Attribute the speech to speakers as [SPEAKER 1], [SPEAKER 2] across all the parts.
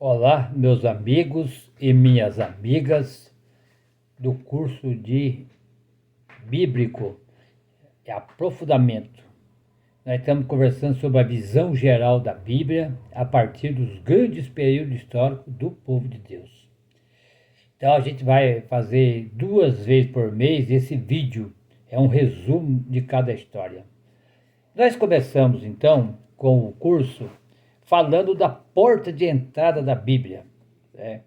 [SPEAKER 1] Olá, meus amigos e minhas amigas do curso de Bíblico e Aprofundamento. Nós estamos conversando sobre a visão geral da Bíblia a partir dos grandes períodos históricos do povo de Deus. Então a gente vai fazer 2 vezes por mês esse vídeo, é um resumo de cada história. Nós começamos então com o curso falando da porta de entrada da Bíblia, né?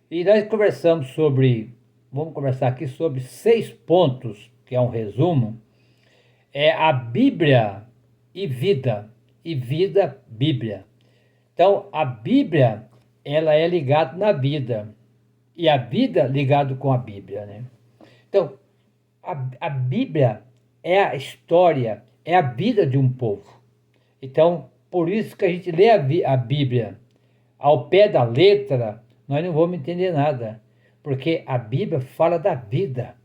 [SPEAKER 1] E nós vamos conversar aqui sobre 6 pontos, que é um resumo, é a Bíblia e vida, Bíblia. Então, a Bíblia, ela é ligada na vida, e a vida ligado com a Bíblia, né? Então, a Bíblia é a história, é a vida de um povo. Então, por isso que a gente lê a Bíblia ao pé da letra, nós não vamos entender nada, porque a Bíblia fala da vida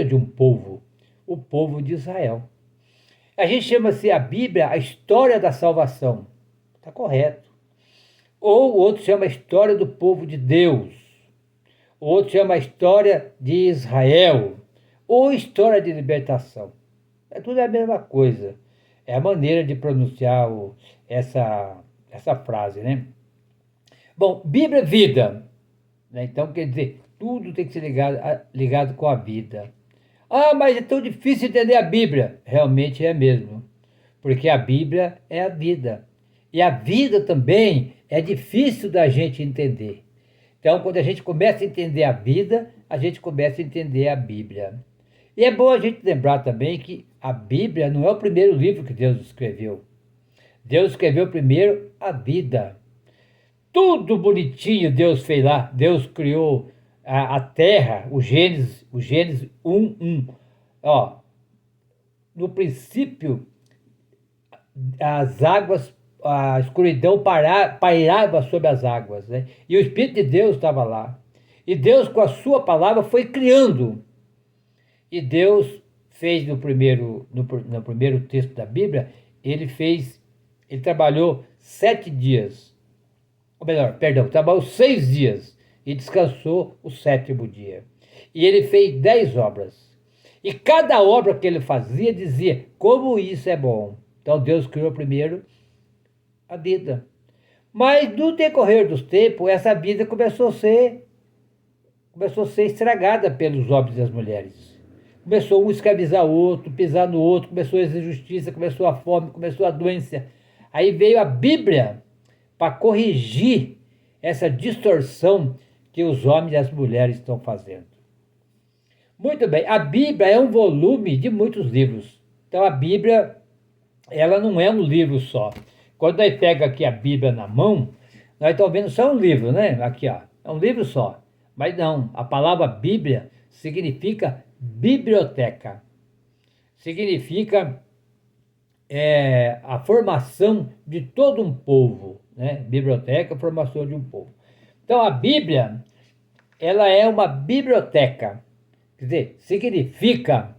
[SPEAKER 1] de um povo, o povo de Israel. A gente chama-se a Bíblia a história da salvação, está correto. Ou o outro chama a história do povo de Deus, o outro chama a história de Israel, ou história de libertação. É tudo a mesma coisa. É a maneira de pronunciar essa frase, né? Bom, Bíblia é vida, né? Então quer dizer, tudo tem que ser ligado com a vida. Ah, mas é tão difícil entender a Bíblia. Realmente é mesmo, porque a Bíblia é a vida. E a vida também é difícil da gente entender. Então, quando a gente começa a entender a vida, a gente começa a entender a Bíblia. E é bom a gente lembrar também que a Bíblia não é o primeiro livro que Deus escreveu. Deus escreveu primeiro a vida. Tudo bonitinho Deus fez lá. Deus criou a terra, o Gênesis 1:1. Ó, no princípio, as águas, a escuridão pairava sobre as águas, né? E o Espírito de Deus estava lá. E Deus, com a sua palavra, foi criando. E Deus fez no primeiro texto da Bíblia, ele trabalhou 7 dias. Ou melhor, perdão, trabalhou 6 dias e descansou o sétimo dia. E ele fez 10 obras. E cada obra que ele fazia dizia como isso é bom. Então Deus criou primeiro a vida. Mas no decorrer dos tempos, essa vida começou a ser estragada pelos homens e as mulheres. Começou um a escravizar o outro, pisar no outro, começou a injustiça, começou a fome, começou a doença. Aí veio a Bíblia para corrigir essa distorção que os homens e as mulheres estão fazendo. Muito bem, a Bíblia é um volume de muitos livros. Então a Bíblia, ela não é um livro só. Quando nós pega aqui a Bíblia na mão, nós estamos vendo só um livro, né? Aqui, ó, é um livro só. Mas não, a palavra Bíblia significa biblioteca. Significa a formação de todo um povo, né? Biblioteca, formação de um povo. Então a Bíblia, ela é uma biblioteca, quer dizer, significa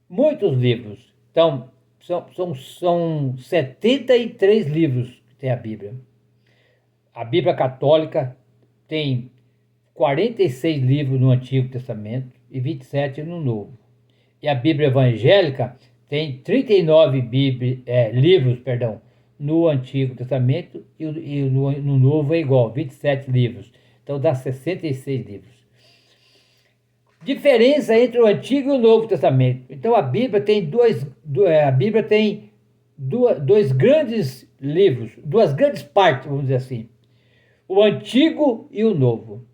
[SPEAKER 1] muitos livros. Então, são 73 livros que tem a Bíblia. A Bíblia Católica tem 46 livros no Antigo Testamento e 27 no Novo. E a Bíblia Evangélica tem 39 livros, no Antigo Testamento e no Novo é igual, 27 livros. Então dá 66 livros. Diferença entre o Antigo e o Novo Testamento. Então a Bíblia tem dois grandes livros, duas grandes partes, vamos dizer assim. O Antigo e o Novo.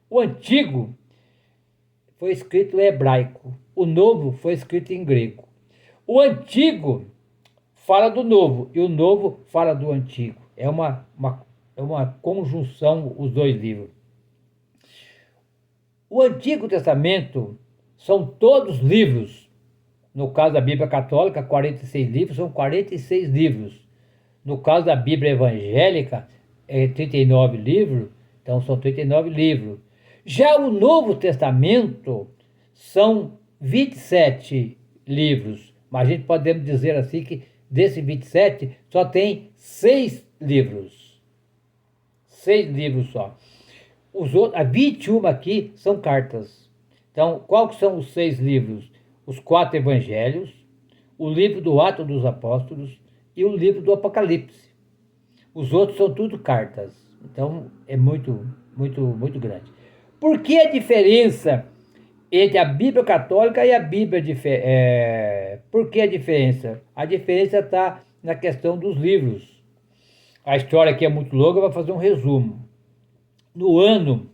[SPEAKER 1] O Antigo foi escrito em hebraico, o Novo foi escrito em grego. O Antigo fala do Novo e o Novo fala do Antigo. É uma conjunção os dois livros. O Antigo Testamento são todos livros. No caso da Bíblia Católica, 46 livros, são 46 livros. No caso da Bíblia Evangélica, 39 livros, então são 39 livros. Já o Novo Testamento são 27 livros, mas a gente podemos dizer assim que desses 27 só tem 6 livros. 6 livros só. Os outros, a 21 aqui são cartas. Então, quais são os 6 livros? Os 4 evangelhos, o livro do Atos dos Apóstolos e o livro do Apocalipse. Os outros são tudo cartas. Então, é muito, muito, muito grande. Por que a diferença entre a Bíblia católica e a Bíblia por que a diferença? A diferença está na questão dos livros. A história aqui é muito longa, eu vou fazer um resumo. No ano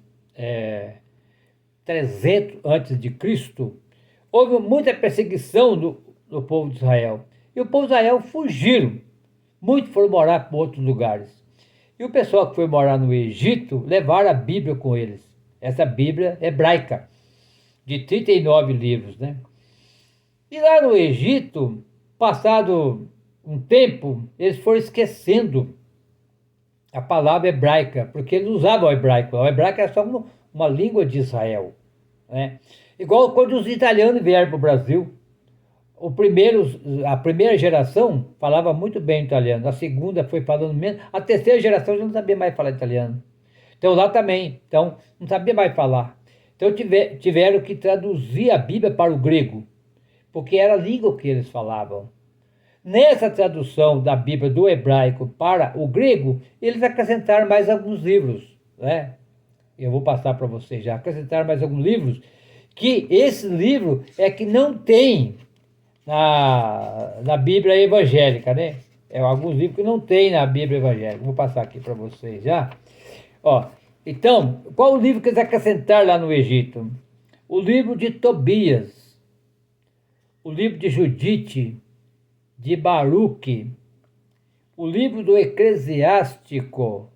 [SPEAKER 1] 300 antes de Cristo, houve muita perseguição do povo de Israel. E o povo de Israel fugiram. Muitos foram morar para outros lugares. E o pessoal que foi morar no Egito levaram a Bíblia com eles. Essa Bíblia hebraica, de 39 livros, né? E lá no Egito, passado um tempo, eles foram esquecendo a palavra hebraica, porque eles usavam o hebraico. O hebraico era só uma língua de Israel, né? Igual quando os italianos vieram para o Brasil. A primeira geração falava muito bem italiano, a segunda foi falando menos, a terceira geração já não sabia mais falar italiano. Então lá também, então não sabia mais falar. Então tiveram que traduzir a Bíblia para o grego, porque era a língua que eles falavam. Nessa tradução da Bíblia do hebraico para o grego, eles acrescentaram mais alguns livros, né? Eu vou passar para vocês já. Acrescentaram mais alguns livros, que esse livro é que não tem na Bíblia evangélica, né? Alguns livros que não tem na Bíblia evangélica. Vou passar aqui para vocês já. Ó, então, qual o livro que eles acrescentaram lá no Egito? O livro de Tobias, o livro de Judite, de Baruque, o livro do Eclesiástico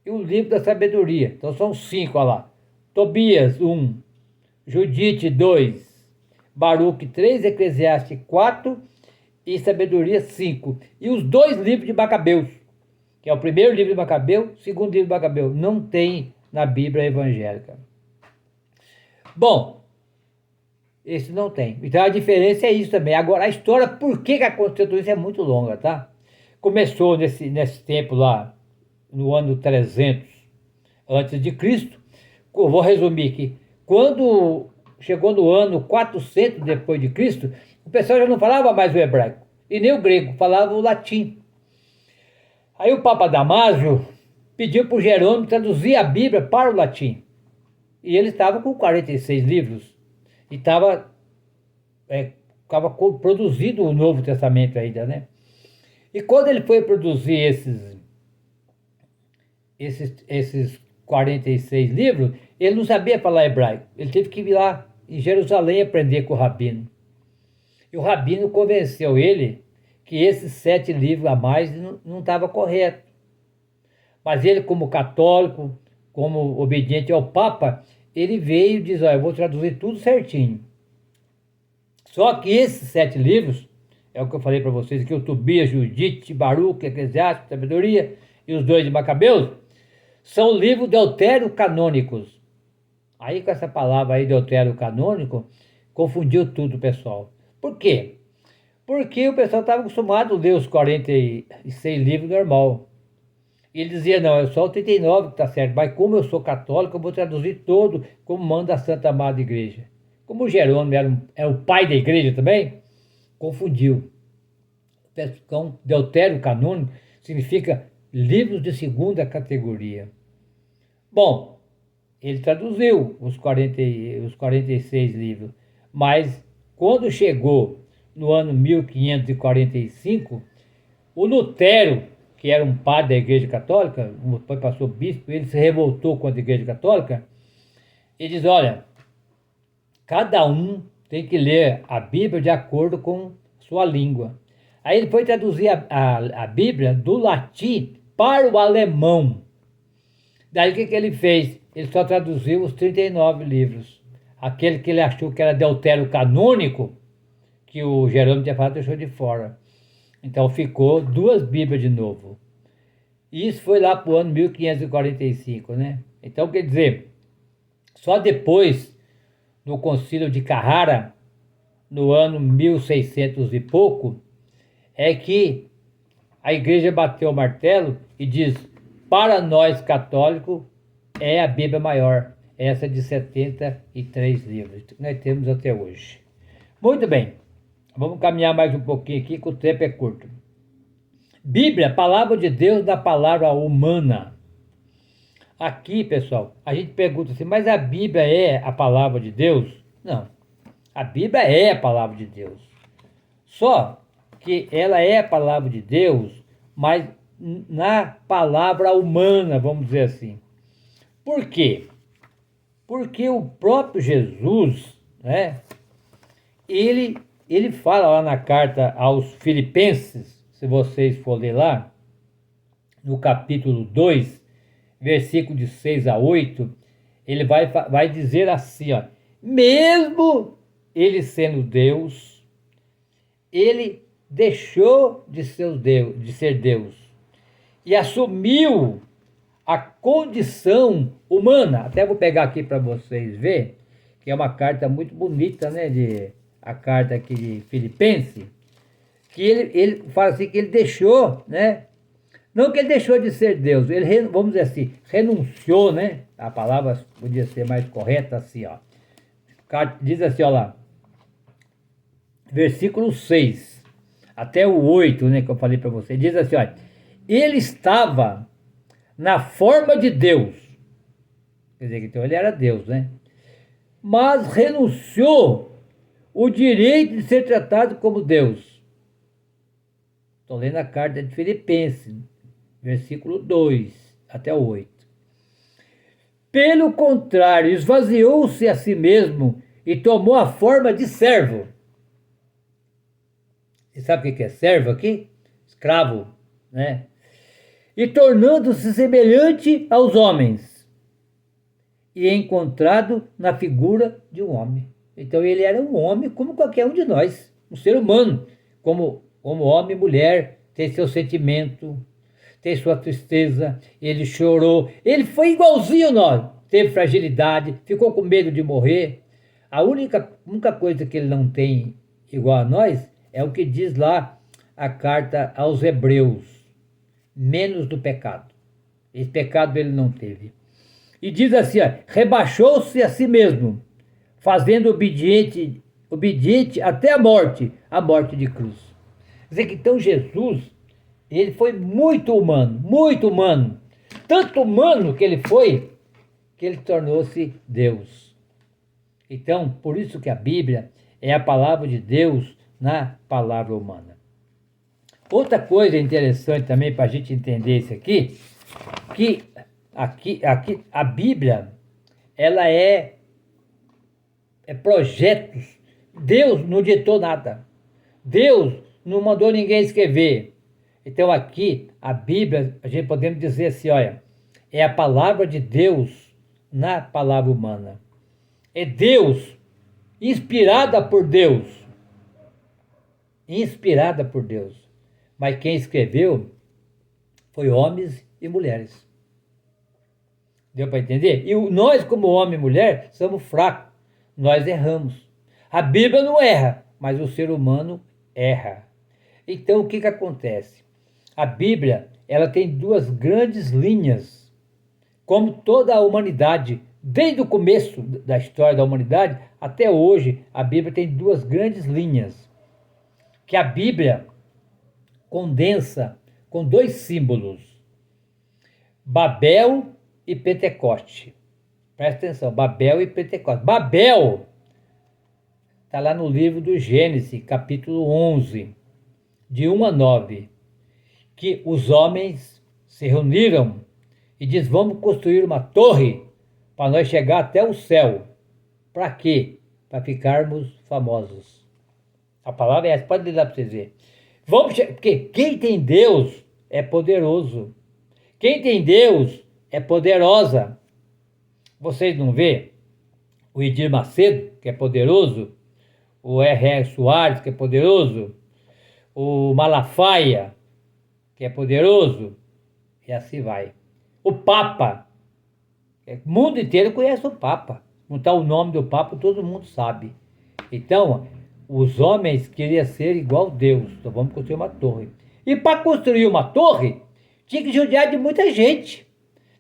[SPEAKER 1] e o livro da Sabedoria. Então são 5, olha lá. Tobias 1, Judite 2, Baruque 3, Eclesiastes 4 e Sabedoria 5. E os 2 livros de Macabeus, que é o primeiro livro de Macabeu, o segundo livro de Macabeu. Não tem na Bíblia evangélica. Bom, esse não tem. Então a diferença é isso também. Agora, a história, por que aconteceu tudo isso é muito longa, tá? Começou nesse tempo lá, no ano 300 antes de Cristo. Eu vou resumir aqui. Quando chegou no ano 400 depois de Cristo, o pessoal já não falava mais o hebraico e nem o grego, falava o latim. Aí o Papa Damásio pediu para o Jerônimo traduzir a Bíblia para o latim. E ele estava com 46 livros. E estava produzido o Novo Testamento ainda, né? E quando ele foi produzir esses 46 livros, ele não sabia falar hebraico. Ele teve que ir lá em Jerusalém aprender com o rabino. E o rabino convenceu ele que esses 7 livros a mais não estava correto. Mas ele, como católico, como obediente ao Papa, ele veio e diz, olha, eu vou traduzir tudo certinho. Só que esses 7 livros, é o que eu falei para vocês aqui, o Tobias, Judite, Baruque, Eclesiástico, Sabedoria e os 2 de Macabeus, são livros deuterocanônicos. Aí com essa palavra aí, deuterocanônico, confundiu tudo, pessoal. Por quê? Porque o pessoal estava acostumado a ler os 46 livros normal. E ele dizia, não, é só o 39 que está certo, mas como eu sou católico, eu vou traduzir todo como manda a Santa Amada Igreja. Como o Jerônimo era o pai da igreja também, confundiu. Então, deuterocanônico significa livros de segunda categoria. Bom, ele traduziu os 46 livros, mas quando chegou no ano 1545, o Lutero, que era um padre da Igreja Católica, depois passou bispo, ele se revoltou contra a Igreja Católica, e diz, olha, cada um tem que ler a Bíblia de acordo com sua língua. Aí ele foi traduzir a Bíblia do latim para o alemão. Daí o que ele fez? Ele só traduziu os 39 livros. Aquele que ele achou que era deuterocanônico, que o Jerônimo tinha falado, deixou de fora. Então ficou 2 Bíblias de novo. E isso foi lá para o ano 1545, né? Então, quer dizer, só depois, no Concílio de Carrara, no ano 1600 e pouco, é que a igreja bateu o martelo e diz, para nós católicos, é a Bíblia maior, essa de 73 livros que nós temos até hoje. Muito bem, vamos caminhar mais um pouquinho aqui, que o tempo é curto. Bíblia, palavra de Deus da palavra humana. Aqui, pessoal, a gente pergunta assim, mas a Bíblia é a palavra de Deus? Não, a Bíblia é a palavra de Deus. Só que ela é a palavra de Deus, mas na palavra humana, vamos dizer assim. Por quê? Porque o próprio Jesus, né, ele fala lá na carta aos Filipenses, se vocês forem ler lá, no capítulo 2, versículo de 6 a 8, ele vai dizer assim, ó, mesmo ele sendo Deus, ele deixou de ser Deus e assumiu a condição humana. Até vou pegar aqui para vocês verem, que é uma carta muito bonita, né, a carta aqui de Filipenses, que ele fala assim, que ele deixou, né, não que ele deixou de ser Deus, ele, vamos dizer assim, renunciou, né, a palavra podia ser mais correta assim, ó, diz assim, ó lá, versículo 6, até o 8, né, que eu falei para você, diz assim, ó, ele estava na forma de Deus, quer dizer, então ele era Deus, né, mas renunciou o direito de ser tratado como Deus. Estou lendo a carta de Filipenses, versículo 2 até o 8. Pelo contrário, esvaziou-se a si mesmo e tomou a forma de servo. Você sabe o que é servo aqui? Escravo, né? E tornando-se semelhante aos homens. E encontrado na figura de um homem. Então ele era um homem como qualquer um de nós, um ser humano, como homem e mulher, tem seu sentimento, tem sua tristeza, ele chorou, ele foi igualzinho a nós, teve fragilidade, ficou com medo de morrer. A única coisa que ele não tem igual a nós é o que diz lá a carta aos Hebreus, menos do pecado. Esse pecado ele não teve. E diz assim, rebaixou-se a si mesmo, fazendo obediente até a morte de cruz. Quer dizer que então Jesus, ele foi muito humano, tanto humano que ele foi, que ele tornou-se Deus. Então, por isso que a Bíblia é a palavra de Deus na palavra humana. Outra coisa interessante também para a gente entender isso aqui, que aqui a Bíblia, ela é projetos. Deus não ditou nada. Deus não mandou ninguém escrever. Então aqui, a Bíblia, a gente podemos dizer assim, olha, é a palavra de Deus na palavra humana. É Deus, inspirada por Deus. Inspirada por Deus. Mas quem escreveu foi homens e mulheres. Deu para entender? E nós, como homem e mulher, somos fracos. Nós erramos. A Bíblia não erra, mas o ser humano erra. Então, o que acontece? A Bíblia, ela tem duas grandes linhas. Como toda a humanidade, desde o começo da história da humanidade até hoje, a Bíblia tem duas grandes linhas. Que a Bíblia condensa com dois símbolos. Babel e Pentecoste. Presta atenção, Babel e Pentecoste. Babel está lá no livro do Gênesis, capítulo 11, de 1 a 9, que os homens se reuniram e diz, vamos construir uma torre para nós chegar até o céu. Para quê? Para ficarmos famosos. A palavra é essa, pode ler lá para vocês verem. Porque quem tem Deus é poderoso. Quem tem Deus é poderosa. Vocês não vê o Edir Macedo, que é poderoso, o R.R. Soares, que é poderoso, o Malafaia, que é poderoso, e assim vai. O Papa, o mundo inteiro conhece o Papa. Não está o nome do Papa, todo mundo sabe. Então, os homens queriam ser igual a Deus, então vamos construir uma torre. E para construir uma torre, Tinha que judiar de muita gente,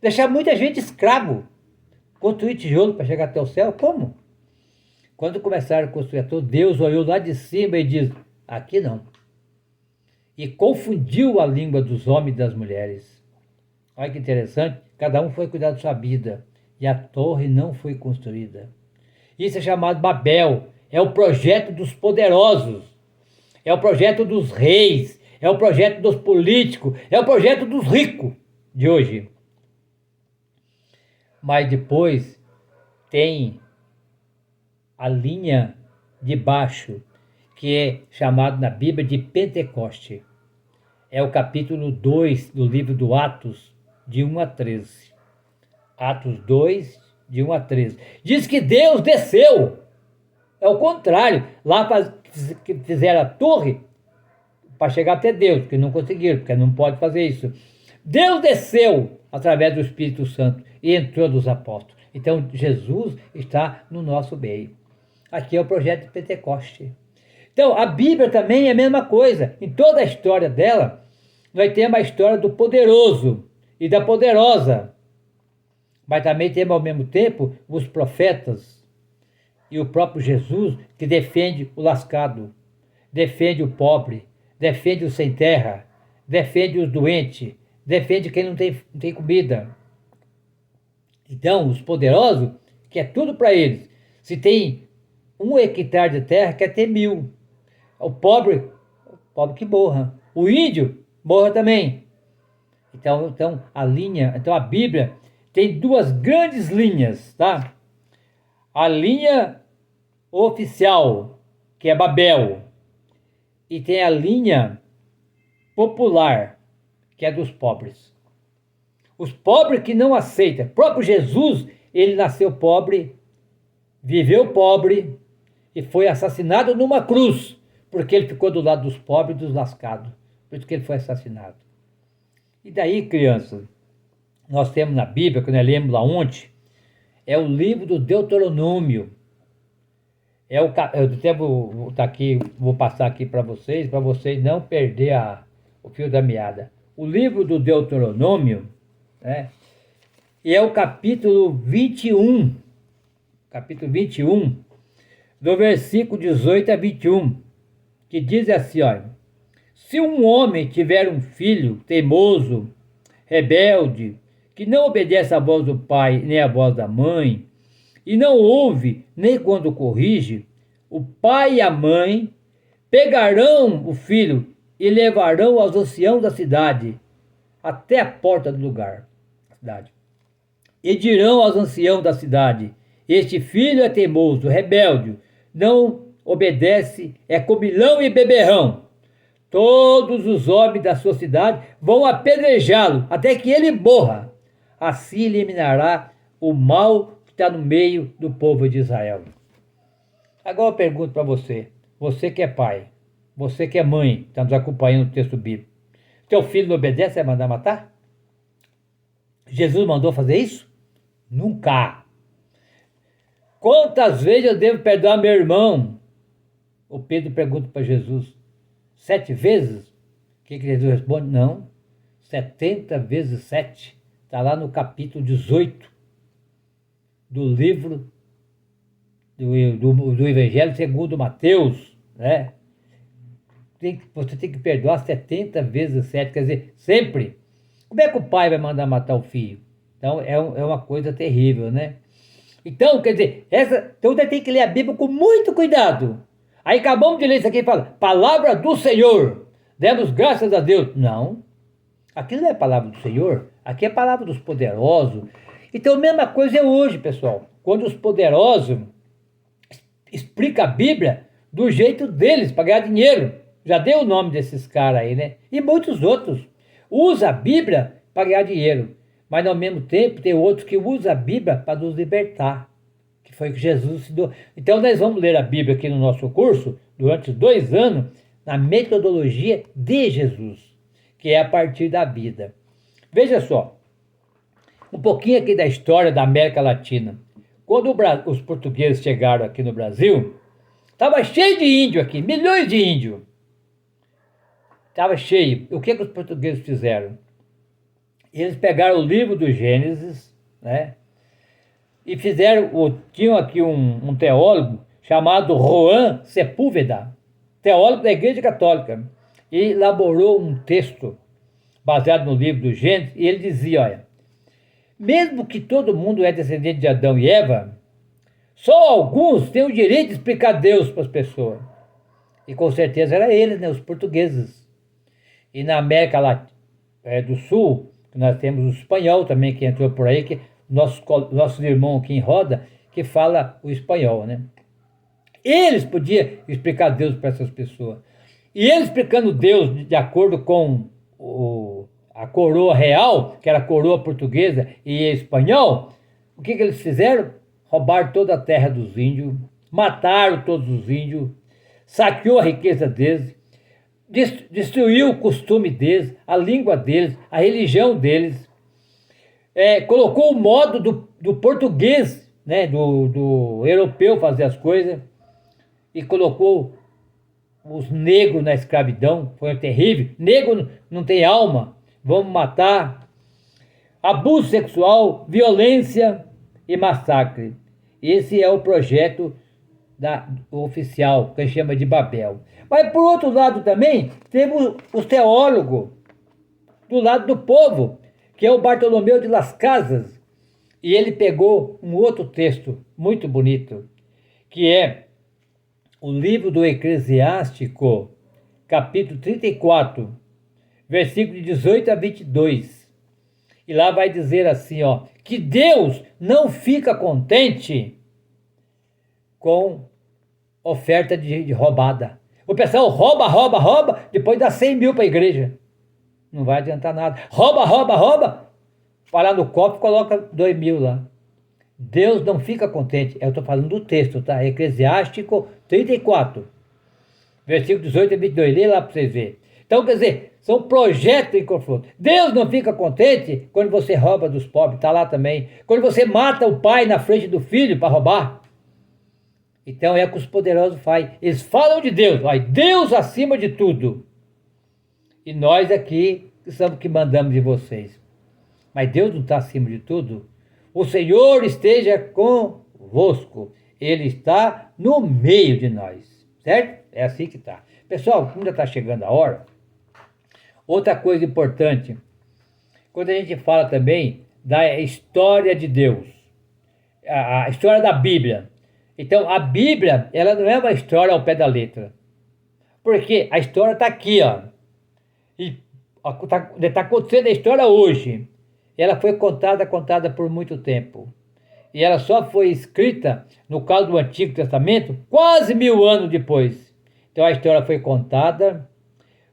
[SPEAKER 1] deixar muita gente escravo, construir tijolo para chegar até o céu. Como? Quando começaram a construir tudo, Deus olhou lá de cima e disse: aqui não. E confundiu a língua dos homens e das mulheres. Olha que interessante, cada um foi cuidar da sua vida e a torre não foi construída. Isso é chamado Babel, é o projeto dos poderosos, é o projeto dos reis, é o projeto dos políticos, é o projeto dos ricos de hoje. Mas depois tem a linha de baixo, que é chamado na Bíblia de Pentecoste. É o capítulo 2 do livro do Atos, de 1 a 13. Atos 2, de 1 a 13. Diz que Deus desceu. É o contrário. Lá fizeram a torre para chegar até Deus, porque não conseguiram, porque não pode fazer isso. Deus desceu através do Espírito Santo e entrou dos apóstolos. Então Jesus está no nosso meio. Aqui é o projeto de Pentecoste. Então a Bíblia também é a mesma coisa. Em toda a história dela, nós temos a história do poderoso e da poderosa. Mas também temos ao mesmo tempo os profetas e o próprio Jesus, que defende o lascado, defende o pobre, defende o sem terra, defende os doentes, defende quem não tem comida. Então, os poderosos, que é tudo para eles. Se tem 1 hectare de terra, quer ter 1000. O pobre que morra. O índio, morra também. Então a Bíblia tem 2 grandes linhas, tá? A linha oficial, que é Babel, e tem a linha popular, que é dos pobres. Os pobres que não aceitam. O próprio Jesus, ele nasceu pobre, viveu pobre e foi assassinado numa cruz, porque ele ficou do lado dos pobres e dos lascados. Por isso que ele foi assassinado. E daí, crianças, nós temos na Bíblia, que nós lemos lá ontem, é o livro do Deuteronômio. Eu até vou passar aqui para vocês não perder o fio da meada. O livro do Deuteronômio, né, e é o capítulo 21, do versículo 18 a 21, que diz assim, olha: se um homem tiver um filho teimoso, rebelde, que não obedece à voz do pai nem à voz da mãe, e não ouve nem quando corrige, o pai e a mãe pegarão o filho e levarão aos anciãos da cidade, até a porta do lugar, cidade. E dirão aos anciãos da cidade: este filho é teimoso, rebelde, não obedece, é comilão e beberrão. Todos os homens da sua cidade vão apedrejá-lo até que ele morra. Assim eliminará o mal que está no meio do povo de Israel. Agora eu pergunto para você que é pai, você que é mãe, está nos acompanhando no texto bíblico, teu filho não obedece, vai mandar matar? Jesus mandou fazer isso? Nunca. Quantas vezes eu devo perdoar meu irmão? O Pedro pergunta para Jesus: 7 vezes? O que Jesus responde? Não, 70 vezes 7. Está lá no capítulo 18 do livro do Evangelho segundo Mateus, né? Você tem que perdoar 70 vezes 7, quer dizer, sempre. Como é que o pai vai mandar matar o filho? Então é uma coisa terrível, né? Então, quer dizer, então você tem que ler a Bíblia com muito cuidado. Aí acabamos de ler isso aqui e fala: palavra do Senhor, demos graças a Deus. Não, aqui não é palavra do Senhor, aqui é palavra dos poderosos. Então a mesma coisa é hoje, pessoal. Quando os poderosos explicam a Bíblia do jeito deles, para ganhar dinheiro. Já dei o nome desses caras aí, né? E muitos outros. Usa a Bíblia para ganhar dinheiro. Mas ao mesmo tempo tem outros que usam a Bíblia para nos libertar. Que foi o que Jesus se deu. Então nós vamos ler a Bíblia aqui no nosso curso, durante 2 anos, na metodologia de Jesus, que é a partir da vida. Veja só, um pouquinho aqui da história da América Latina. Quando os portugueses chegaram aqui no Brasil, estava cheio de índio aqui, milhões de índios. Estava cheio. O que os portugueses fizeram? Eles pegaram o livro do Gênesis, né? E tinham aqui um teólogo chamado Juan Sepúlveda, teólogo da Igreja Católica, e elaborou um texto baseado no livro do Gênesis, e ele dizia, olha, mesmo que todo mundo é descendente de Adão e Eva, só alguns têm o direito de explicar Deus para as pessoas. E com certeza era eles, né, os portugueses. E na América do Sul, nós temos o espanhol também, que entrou por aí, que nosso irmão aqui em roda, que fala o espanhol, né? Eles podiam explicar Deus para essas pessoas. E eles explicando Deus de acordo com a coroa real, que era a coroa portuguesa e espanhol, o que eles fizeram? Roubaram toda a terra dos índios, mataram todos os índios, saqueou a riqueza deles, destruiu o costume deles, a língua deles, a religião deles, colocou o modo do português, né, do europeu fazer as coisas, e colocou os negros na escravidão. Foi terrível. Negro não tem alma, vamos matar. Abuso sexual, violência e massacre. Esse é o projeto oficial, que a gente chama de Babel. Mas por outro lado também, temos os teólogos do lado do povo, que é o Bartolomeu de Las Casas. E ele pegou um outro texto muito bonito, que é o livro do Eclesiástico, capítulo 34, versículo de 18 a 22. E lá vai dizer assim, ó, que Deus não fica contente com oferta de roubada. O pessoal rouba, depois dá 100 mil para a igreja. Não vai adiantar nada. Rouba, vai lá no copo e coloca 2 mil lá. Deus não fica contente. Eu estou falando do texto, tá? Eclesiástico 34, versículo 18 a 22. Lê lá para vocês verem. Então, quer dizer, são projetos em confronto. Deus não fica contente quando você rouba dos pobres, está lá também. Quando você mata o pai na frente do filho para roubar. Então é o que os poderosos fazem. Eles falam de Deus, vai, Deus acima de tudo. E nós aqui somos que mandamos de vocês. Mas Deus não está acima de tudo. O Senhor esteja convosco. Ele está no meio de nós. Certo? É assim que está. Pessoal, como já está chegando a hora, outra coisa importante, quando a gente fala também da história de Deus, a história da Bíblia. Então, a Bíblia, ela não é uma história ao pé da letra. Porque a história está aqui, ó. E está acontecendo a história hoje. Ela foi contada por muito tempo. E ela só foi escrita, no caso do Antigo Testamento, quase 1000 anos depois. Então a história foi contada,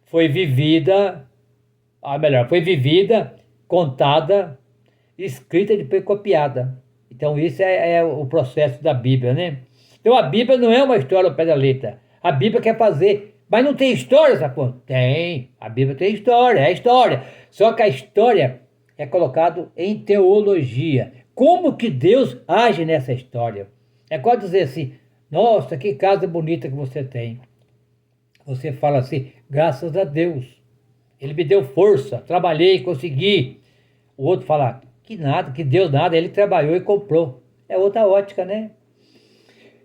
[SPEAKER 1] foi vivida, contada, escrita e depois copiada. Então isso é o processo da Bíblia, né? Então a Bíblia não é uma história ao pé da letra. A Bíblia quer fazer, mas não tem história, sabe? Tem, a Bíblia tem história, é história. Só que a história é colocado em teologia. Como que Deus age nessa história? É quase dizer assim, nossa, que casa bonita que você tem. Você fala assim, graças a Deus. Ele me deu força, trabalhei, consegui. O outro fala, que nada, que Deus nada, ele trabalhou e comprou. É outra ótica, né?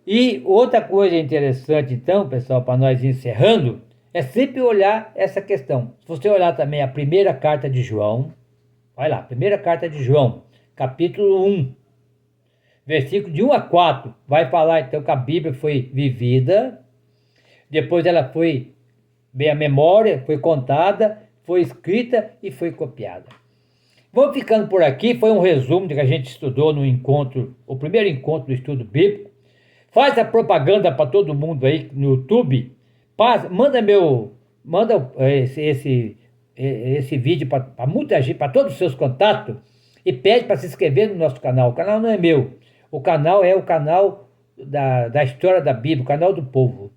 [SPEAKER 1] E outra coisa interessante, então, pessoal, para nós encerrando, é sempre olhar essa questão. Se você olhar também a primeira carta de João, vai lá, primeira carta de João, capítulo 1, versículo de 1 a 4, vai falar então que a Bíblia foi vivida, depois ela foi, bem a memória, foi contada, foi escrita e foi copiada. Vamos ficando por aqui, foi um resumo do que a gente estudou no encontro, o primeiro encontro do estudo bíblico. Faz a propaganda para todo mundo aí no YouTube, manda esse vídeo para muita gente, para todos os seus contatos, e pede para se inscrever no nosso canal. O canal não é meu, o canal é o canal da história da Bíblia, o canal do povo.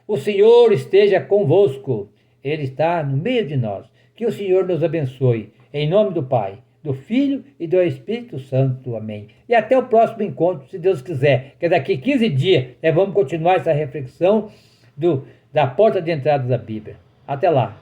[SPEAKER 1] O Senhor esteja convosco, Ele está no meio de nós. Que o Senhor nos abençoe, em nome do Pai, do Filho e do Espírito Santo. Amém. E até o próximo encontro, se Deus quiser, que daqui 15 dias nós vamos continuar essa reflexão da porta de entrada da Bíblia. Até lá.